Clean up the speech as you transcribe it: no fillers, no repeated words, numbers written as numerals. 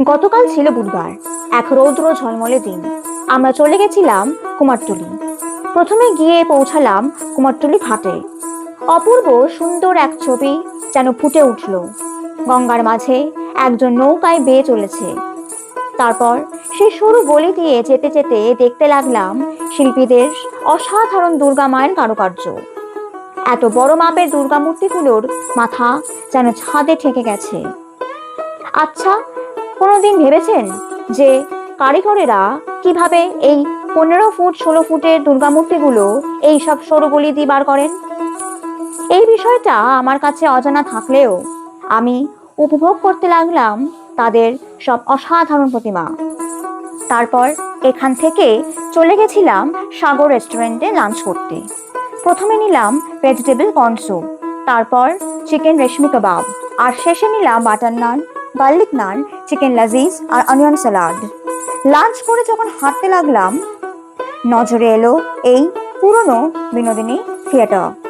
গতকাল ছিল বুধবার, এক রৌদ্র ঝলমলে দিন। আমরা চলে গেছিলাম কুমারটুলি। প্রথমে গিয়ে পৌঁছালাম কুমারটুলি ঘাটে। অপূর্ব সুন্দর এক ছবি যেন ফুটে উঠল। গঙ্গার মাঝে একজন নৌকায় বেয়ে চলেছে। তারপর সেই সরু গলি দিয়ে যেতে যেতে দেখতে লাগলাম শিল্পীদের অসাধারণ দুর্গা মায়ের কারুকার্য। এত বড় মাপের দুর্গা মূর্তিগুলোর মাথা যেন ছাদে ঠেকে গেছে। আচ্ছা, কোনোদিন ভেবেছেন যে কারিগরেরা কিভাবে এই 15 ফুট 16 ফুটের দুর্গামূর্তিগুলো এই সব সরু গলি দিয়ে বার করেন? এই বিষয়টা আমার কাছে অজানা থাকলেও আমি উপভোগ করতে লাগলাম তাদের সব অসাধারণ প্রতিমা। তারপর এখান থেকে চলে গেছিলাম সাগর রেস্টুরেন্টে লাঞ্চ করতে। প্রথমে নিলাম ভেজিটেবল কর্ন স্যুপ, তারপর চিকেন রেশমি কাবাব, আর শেষে নিলাম বাটার নান, গার্লিক নান, চিকেন লাজিজ আর অনিয়ন স্যালাড। লাঞ্চ করে যখন হাঁটতে লাগলাম, নজরে এলো এই পুরনো বিনোদিনী থিয়েটার।